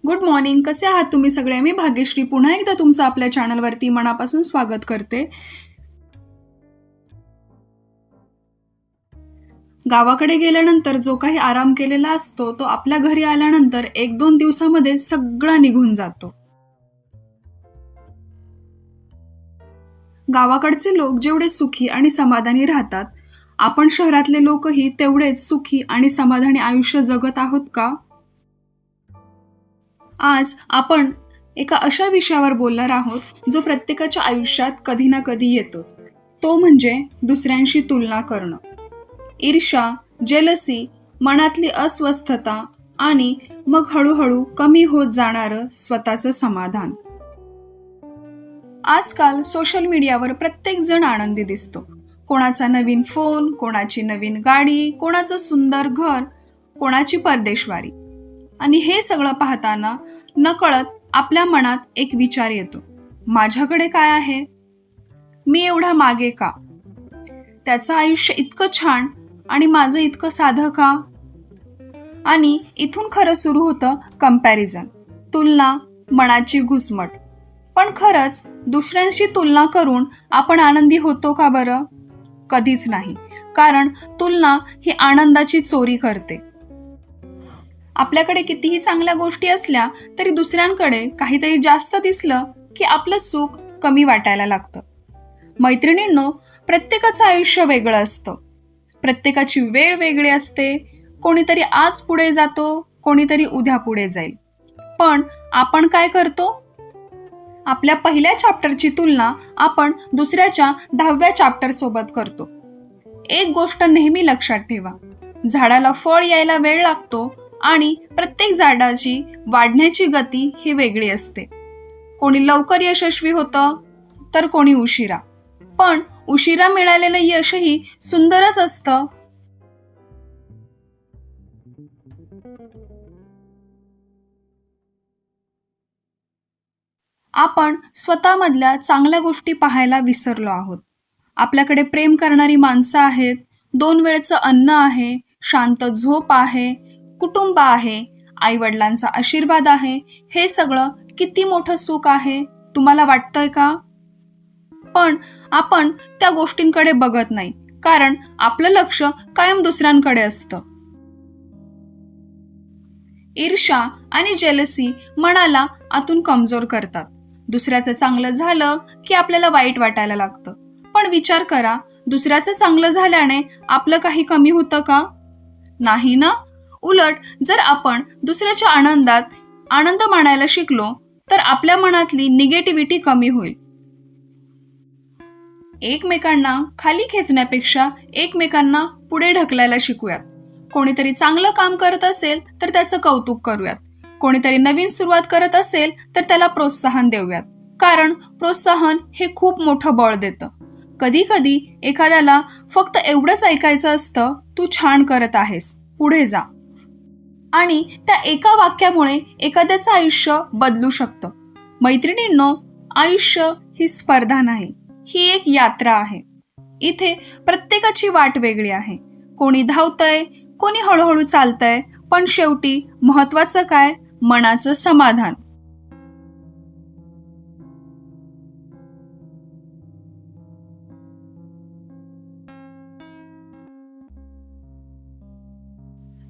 Good morning. कसे आहात तुम्ही सगळे? मी भाग्यश्री पुन्हा एकदा तुमचं आपल्या चॅनलवरती मनापासून स्वागत करते. गावाकडे गेल्यानंतर जो काही आराम केलेला असतो तो आपल्या घरी आल्यानंतर 1-2 दिवसामध्ये सगळा निघून जातो. गावाकडचे लोक जेवढे सुखी आणि समाधानी राहतात, आपण शहरातले लोकही तेवढेच सुखी आणि समाधानी आयुष्य जगत आहोत का? आज आपण एका अशा विषयावर बोलणार आहोत जो प्रत्येकाच्या आयुष्यात कधी ना कधी येतोच. तो म्हणजे दुसऱ्यांशी तुलना करणं. ईर्ष्या, जेलसी, मनातली अस्वस्थता आणि मग हळूहळू कमी होत जाणारं स्वतःचं समाधान. आजकाल सोशल मीडियावर प्रत्येक जण आनंदी दिसतो. कोणाचा नवीन फोन, कोणाची नवीन गाडी, कोणाचं सुंदर घर, कोणाची परदेशवारी. आणि हे सगळं पाहताना नकळत आपल्या मनात एक विचार येतो, माझ्याकडे काय आहे? मी एवढा मागे का? त्याचं आयुष्य इतकं छान आणि माझं इतकं साधं का? आणि इथून खरं सुरू होतं कंपॅरिझन, तुलना, मनाची घुसमट. पण खरंच दुसऱ्यांशी तुलना करून आपण आनंदी होतो का बरं? कधीच नाही. कारण तुलना ही आनंदाची चोरी करते. आपल्याकडे कितीही चांगल्या गोष्टी असल्या तरी दुसऱ्यांकडे काहीतरी जास्त दिसलं की आपलं सुख कमी वाटायला लागतं. मैत्रिणींनो, प्रत्येकाचं आयुष्य वेगळं असतं. प्रत्येकाची वेळ वेगळी असते. कोणीतरी आज पुढे जातो, कोणीतरी उद्या पुढे जाईल. पण आपण काय करतो? आपल्या पहिल्या चॅप्टरची तुलना आपण दुसऱ्याच्या 10व्या चॅप्टर सोबत करतो. एक गोष्ट नेहमी लक्षात ठेवा, झाडाला फळ यायला वेळ लागतो आणि प्रत्येक झाडाची वाढण्याची गती ही वेगळी असते. कोणी लवकर यशस्वी होतं तर कोणी उशिरा. पण उशिरा मिळालेलं यशही सुंदरच असतं. आपण स्वतःमधल्या चांगल्या गोष्टी पाहायला विसरलो आहोत. आपल्याकडे प्रेम करणारी माणसं आहेत, 2 वेळचं अन्न आहे, शांत झोप आहे, कुटुंब आहे, आई-वडिलांचा आशीर्वाद आहे. हे सगळं किती मोठं सुख आहे, तुम्हाला वाटतंय का? पण आपण त्या गोष्टींकडे बघत नाही, कारण आपलं लक्ष कायम दुसऱ्यांकडे असतं. ईर्ष्या आणि जेलसी मनाला आतून कमजोर करतात. दुसऱ्याचं चांगलं झालं की आपल्याला वाईट वाटायला लागतं. पण विचार करा, दुसऱ्याचं चांगलं झाल्याने आपलं काही कमी होतं का? नाही ना. उलट जर आपण दुसऱ्याच्या आनंदात आनंद मानायला शिकलो तर आपल्या मनातली निगेटिव्हिटी कमी होईल. एकमेकांना खाली खेचण्यापेक्षा एकमेकांना पुढे ढकलायला शिकूयात. कोणीतरी चांगलं काम करत असेल तर त्याचं कौतुक करूयात. कोणीतरी नवीन सुरुवात करत असेल तर त्याला प्रोत्साहन देऊयात. कारण प्रोत्साहन हे खूप मोठं बळ देतं. कधी कधी एखाद्याला फक्त एवढंच ऐकायचं असतं, तू छान करत आहेस, पुढे जा. आणि त्या एका वाक्यामुळे एखाद्याचं आयुष्य बदलू शकतं. मैत्रिणींनो, आयुष्य ही स्पर्धा नाही, ही एक यात्रा आहे. इथे प्रत्येकाची वाट वेगळी आहे. कोणी धावतंय, कोणी हळूहळू चालतंय, पण शेवटी महत्वाचं काय? मनाचं समाधान.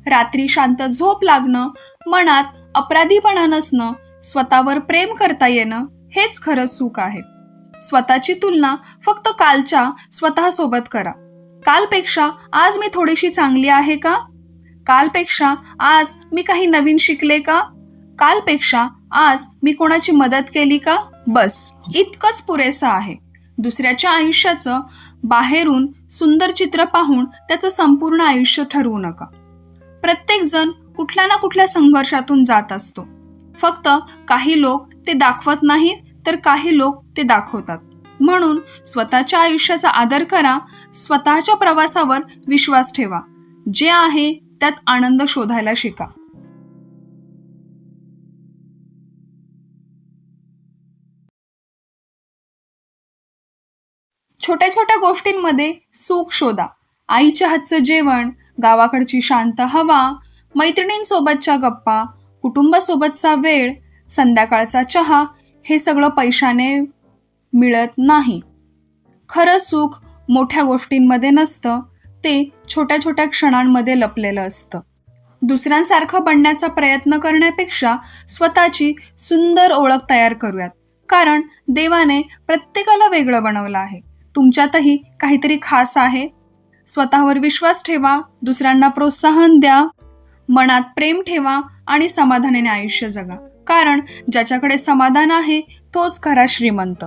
रात्री शांत झोप लागणं, मनात अपराधीपणा नसणं, स्वतःवर प्रेम करता येणं, हेच खरं सुख आहे. स्वतःची तुलना फक्त कालच्या स्वतःसोबत करा. कालपेक्षा आज मी थोडीशी चांगली आहे का? कालपेक्षा आज मी काही नवीन शिकले का? कालपेक्षा आज मी कोणाची मदत केली का? बस इतकंच पुरेसं आहे. दुसऱ्याच्या आयुष्याचं बाहेरून सुंदर चित्र पाहून त्याचं संपूर्ण आयुष्य ठरवू नका. प्रत्येक जण कुठल्या ना कुठल्या संघर्षातून जात असतो. फक्त काही लोक ते दाखवत नाहीत, तर काही लोक ते दाखवतात. म्हणून स्वतःच्या आयुष्याचा आदर करा, स्वतःच्या प्रवासावर विश्वास ठेवा. जे आहे त्यात आनंद शोधायला शिका. छोट्या छोट्या गोष्टींमध्ये सुख शोधा. आईच्या हातचं जेवण, गावाकडची शांत हवा, मैत्रिणींसोबतच्या गप्पा, कुटुंबासोबतचा वेळ, संध्याकाळचा चहा हे सगळं पैशाने मिळत नाही. खरं सुख मोठ्या गोष्टींमध्ये नसतं, ते छोट्या छोट्या क्षणांमध्ये लपलेलं असतं. दुसऱ्यांसारखं बनण्याचा प्रयत्न करण्यापेक्षा स्वतःची सुंदर ओळख तयार करूयात. कारण देवाने प्रत्येकाला वेगळं बनवलं आहे. तुमच्यातही काहीतरी खास आहे. स्वतःवर विश्वास ठेवा, दुसऱ्यांना प्रोत्साहन द्या, मनात प्रेम ठेवा आणि समाधानाने आयुष्य जगा. कारण ज्याच्याकडे समाधान आहे तोच खरा श्रीमंत.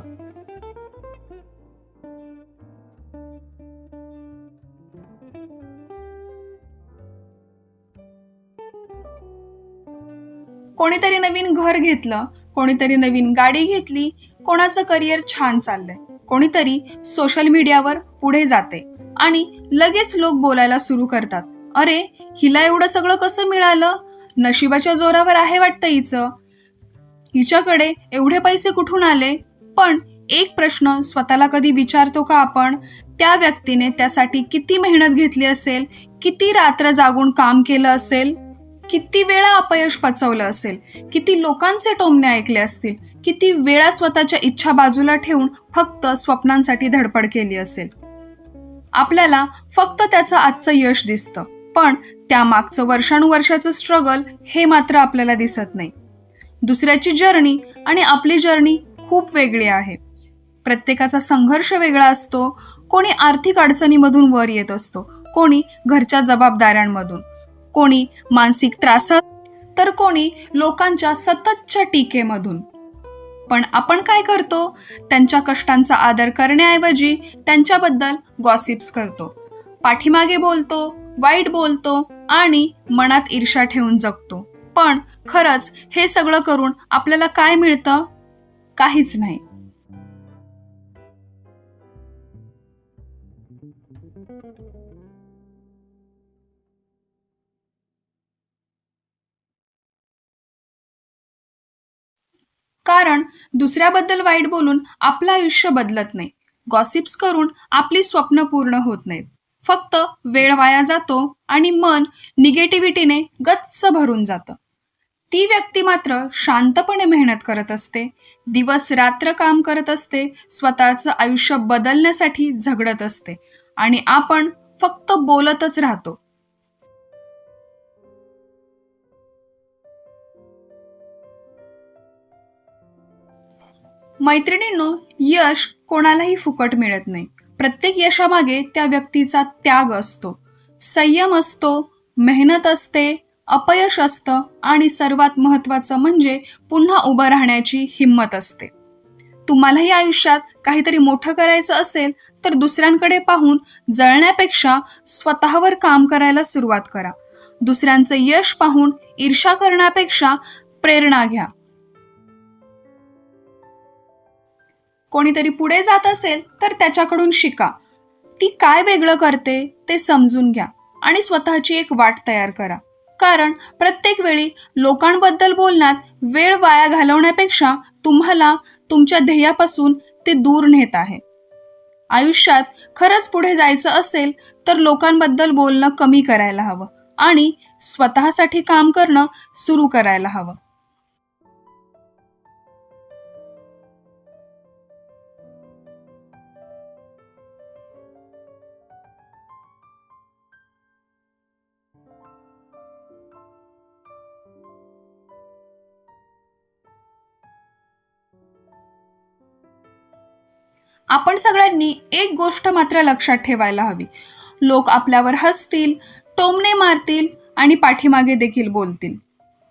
कोणीतरी नवीन घर घेतलं, कोणीतरी नवीन गाडी घेतली, कोणाचं करिअर छान चाललंय, कोणीतरी सोशल मीडियावर पुढे जाते आणि लगेच लोक बोलायला सुरू करतात, अरे हिला एवढं सगळं कसं मिळालं, नशिबाच्या जोरावर आहे वाटतं हिचं, हिच्याकडे एवढे पैसे कुठून आले. पण एक प्रश्न स्वतःला कधी विचारतो का आपण, त्या व्यक्तीने त्यासाठी किती मेहनत घेतली असेल, किती रात्र जागून काम केलं असेल, किती वेळा अपयश पचवलं असेल, किती लोकांचे टोमणे ऐकले असतील, किती वेळा स्वतःच्या इच्छा बाजूला ठेवून फक्त स्वप्नांसाठी धडपड केली असेल. आपल्याला फक्त त्याचं आजचं यश दिसतं, पण त्या मागचं वर्षानुवर्षाचं स्ट्रगल हे मात्र आपल्याला दिसत नाही. दुसऱ्याची जर्नी आणि आपली जर्नी खूप वेगळी आहे. प्रत्येकाचा संघर्ष वेगळा असतो. कोणी आर्थिक अडचणीमधून वर येत असतो, कोणी घरच्या जबाबदाऱ्यांमधून, कोणी मानसिक त्रासात, तर कोणी लोकांच्या सततच्या टीकेमधून. पण आपण काय करतो, त्यांच्या कष्टांचा आदर करण्याऐवजी त्यांच्याबद्दल गॉसिप्स करतो, पाठीमागे बोलतो, वाईट बोलतो आणि मनात ईर्ष्या ठेवून जगतो. पण खरंच हे सगळं करून आपल्याला काय मिळतं? काहीच नाही. कारण दुसऱ्याबद्दल वाईट बोलून आपलं आयुष्य बदलत नाही. गॉसिप्स करून आपली स्वप्न पूर्ण होत नाहीत. फक्त वेळ वाया जातो आणि मन निगेटिव्हिटीने गच्च भरून जातं. ती व्यक्ती मात्र शांतपणे मेहनत करत असते, दिवस रात्र काम करत असते, स्वतःचं आयुष्य बदलण्यासाठी झगडत असते आणि आपण फक्त बोलतच राहतो. मैत्रिणींनो, यश कोणालाही फुकट मिळत नाही. प्रत्येक यशामागे त्या व्यक्तीचा त्याग असतो, संयम असतो, मेहनत असते, अपयश असतं आणि सर्वात महत्त्वाचं म्हणजे पुन्हा उभं राहण्याची हिंमत असते. तुम्हालाही आयुष्यात काहीतरी मोठं करायचं असेल तर दुसऱ्यांकडे पाहून जळण्यापेक्षा स्वतःवर काम करायला सुरुवात करा. दुसऱ्यांचं यश पाहून ईर्ष्या करण्यापेक्षा प्रेरणा घ्या. कोणीतरी पुढे जात असेल तर त्याच्याकडून शिका. ती काय वेगळं करते ते समजून घ्या आणि स्वतःची एक वाट तयार करा. कारण प्रत्येक वेळी लोकांबद्दल बोलण्यात वेळ वाया घालवण्यापेक्षा तुम्हाला तुमच्या ध्येयापासून ते दूर नेत आहे. आयुष्यात खरंच पुढे जायचं असेल तर लोकांबद्दल बोलणं कमी करायला हवं आणि स्वतःसाठी काम करणं सुरू करायला हवं. आपण सगळ्यांनी एक गोष्ट मात्र लक्षात ठेवायला हवी. लोक आपल्यावर हसतील, टोमणे मारतील आणि पाठीमागे देखील बोलतील.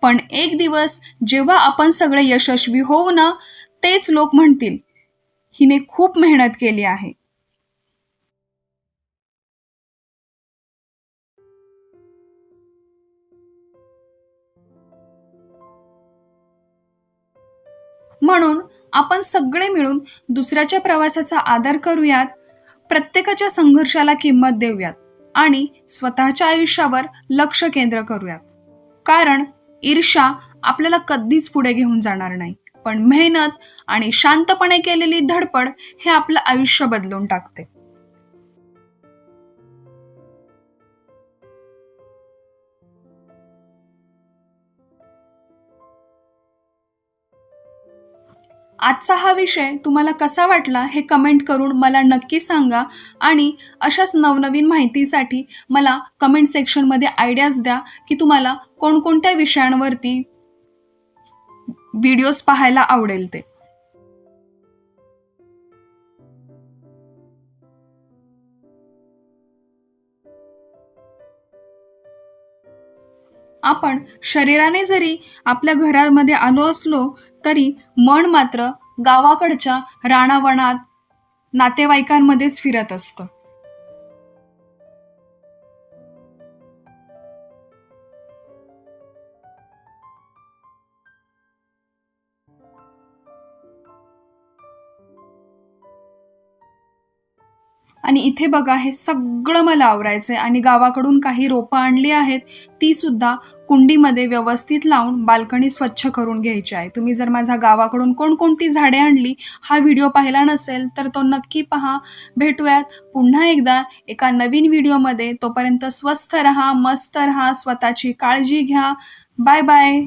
पण एक दिवस जेव्हा आपण सगळे यशस्वी होऊ ना, तेच लोक म्हणतील, हिने खूप मेहनत केली आहे. म्हणून आपण सगळे मिळून दुसऱ्याच्या प्रवासाचा आदर करूयात, प्रत्येकाच्या संघर्षाला किंमत देऊयात आणि स्वतःच्या आयुष्यावर लक्ष केंद्र करूयात. कारण ईर्ष्या आपल्याला कधीच पुढे घेऊन जाणार नाही, पण मेहनत आणि शांतपणे केलेली धडपड हे आपलं आयुष्य बदलून टाकते. आजचा हा विषय तुम्हाला कसा वाटला हे कमेंट करून मला नक्की सांगा आणि अशाच नवनवीन माहितीसाठी मला कमेंट सेक्शनमध्ये आयडियाज द्या की तुम्हाला कोणकोणत्या विषयांवरती व्हिडिओज पाहायला आवडेल ते. आपण शरीराने जरी आपल्या घरामध्ये आलो असलो तरी मन मात्र गावाकडच्या रानावनात नातेवाईकांमध्येच फिरत असतं. आणि इथे बघा हे सगळं मला आवरायचंय आणि गावाकडून काही रोपं आणली आहेत, ती सुद्धा कुंडीमध्ये व्यवस्थित लावून बाल्कनी स्वच्छ करून घ्यायची आहे. तुम्ही जर माझ्या गावाकडून कोणकोणती झाडे आणली हा व्हिडिओ पाहिला नसेल तर तो नक्की पहा. भेटूयात पुन्हा एकदा एका नवीन व्हिडिओमध्ये. तोपर्यंत स्वस्थ रहा, मस्त रहा, स्वतःची काळजी घ्या. Bye bye.